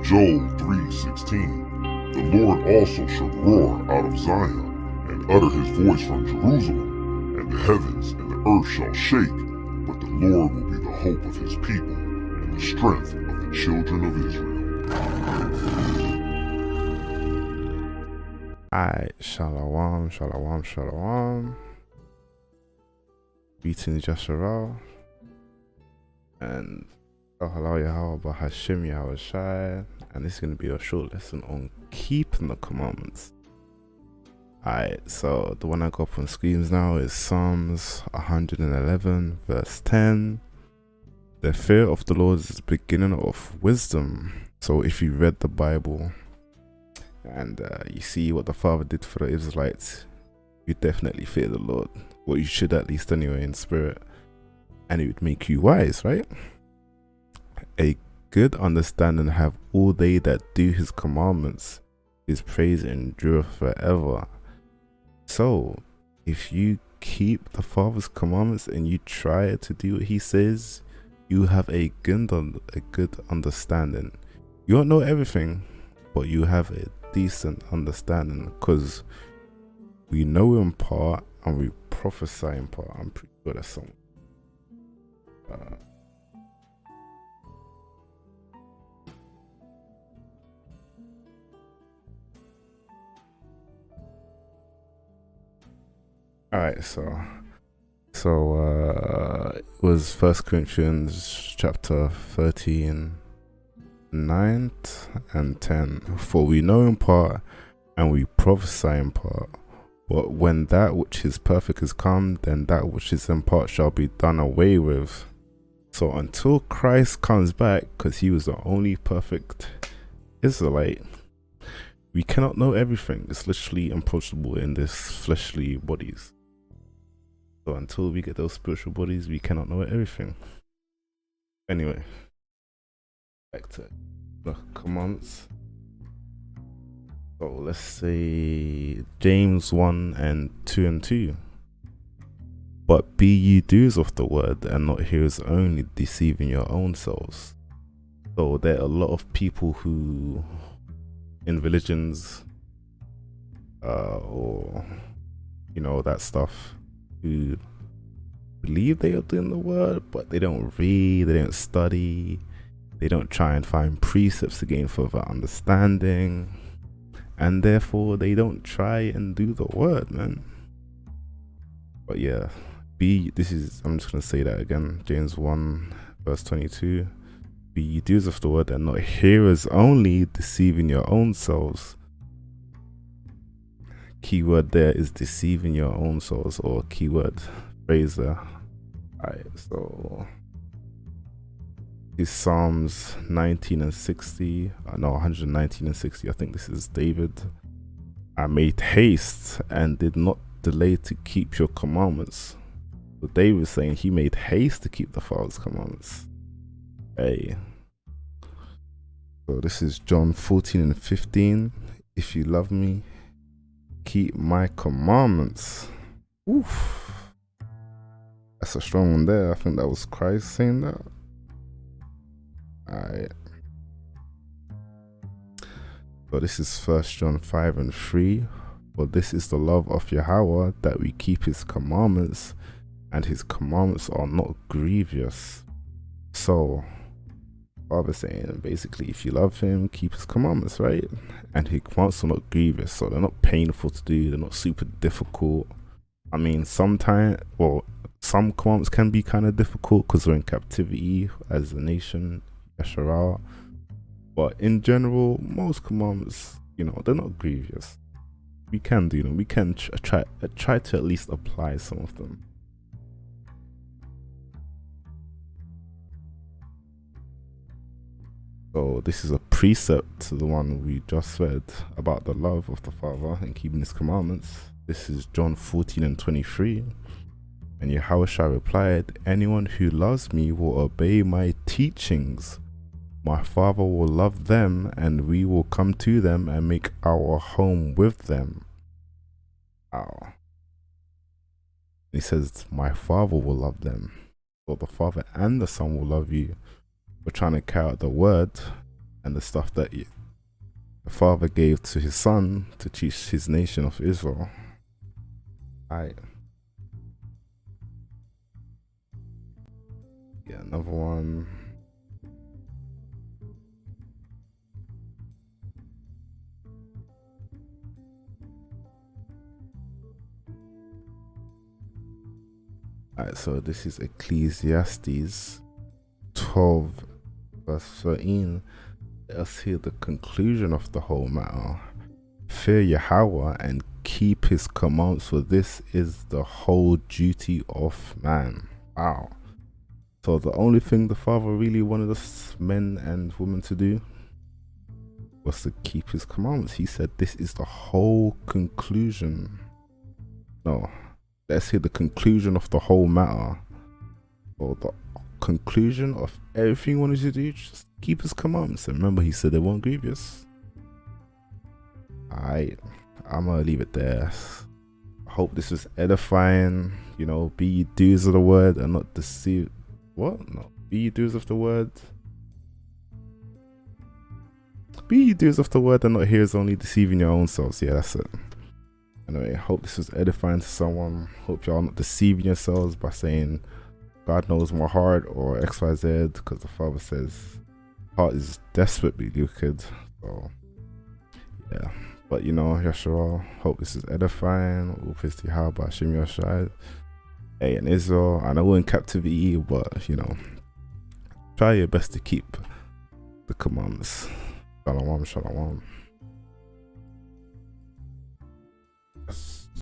Joel 3:16. The Lord also shall roar out of Zion, and utter his voice from Jerusalem, and the heavens and the earth shall shake, but the Lord will be the hope of his people, and the strength of the children of Israel. Alright, shalom, shalom, shalom. Greetings, Yasharal. And hello, Yahweh, Hashem, Yahweh Shai. And this is going to be a short lesson on keeping the commandments. Alright, so the one I got up on screens now is Psalms 111, verse 10. The fear of the Lord is the beginning of wisdom. So if you read the Bible and you see what the Father did for the Israelites, you definitely fear the Lord. Well, you should at least anyway in spirit. And it would make you wise, right? A good understanding have all they that do his commandments. His praise endureth forever. So, if you keep the Father's commandments and you try to do what he says, you have a good understanding. You won't know everything, but you have a decent understanding, because we know in part and we prophesy in part. I'm pretty good at something. Alright, so it was 1 Corinthians chapter 13, 9 and 10. For we know in part and we prophesy in part. But when that which is perfect is come, then that which is in part shall be done away with. So until Christ comes back, because he was the only perfect Israelite, we cannot know everything. It's literally impossible in this fleshly bodies. So until we get those spiritual bodies, we cannot know everything. Anyway, back to the commands. So let's say James 1 and 2 and 2. But be ye doers of the word, and not hearers only, deceiving your own selves. So there are a lot of people who, in religions, or that stuff, who believe they are doing the word, but they don't read, they don't study, they don't try and find precepts to gain further understanding, and therefore they don't try and do the word, man. But yeah, I'm just gonna say that again. James 1 verse 22. Be ye doers of the word and not hearers only, deceiving your own selves. Keyword there is deceiving your own souls, or keyword phrase there. Alright, so is Psalms 19 and 60. 119 and 60. I think this is David. I made haste and did not delay to keep your commandments. So David was saying he made haste to keep the Father's commandments. Hey. So this is John 14 and 15. If you love me, keep my commandments. Oof. That's a strong one there. I think that was Christ saying that. Alright. So this is 1 John 5 and 3. For this is the love of Yahweh, that we keep his commandments, and his commandments are not grievous. So Father saying basically, if you love him, keep his commandments, right? And his commandments are not grievous, so they're not painful to do, they're not super difficult. I mean, some commandments can be kind of difficult because we're in captivity as a nation, Yasharal. But in general, most commandments, they're not grievous. We can do them. We can try to at least apply some of them. So this is a precept to the one we just read about the love of the Father and keeping his commandments. This is John 14 and 23. And Yahushua replied, anyone who loves me will obey my teachings. My Father will love them, and we will come to them and make our home with them. Wow. He says, my Father will love them. So the Father and the Son will love you. We're trying to carry out the word, and the stuff that the Father gave to his Son to teach his nation of Israel. Alright. Yeah, another one. Alright, so this is Ecclesiastes 12 verse 13. Let us hear the conclusion of the whole matter. Fear Yahweh and keep his commands, for this is the whole duty of man. Wow. So the only thing the Father really wanted us men and women to do was to keep his commandments. He said this is the whole conclusion. No, let's hear the conclusion of the whole matter. Or the conclusion of everything he wanted you to do, just keep his commandments. And remember, he said they weren't grievous. Alright, I'm gonna leave it there. I hope this was edifying. You know, be ye doers of the word and not deceive. What? No, be ye doers of the word. Be ye doers of the word and not hearers only, deceiving your own selves. Yeah, that's it. Anyway, hope this was edifying to someone. Hope y'all not deceiving yourselves by saying God knows my heart or XYZ, because the Father says heart is desperately wicked. So yeah, but you know, Yeshua, hope this is edifying. All praise to Yahweh, Hashem Yahshua. Hey, in Israel, I know we're in captivity, but you know, try your best to keep the commandments. Shalom, shalom.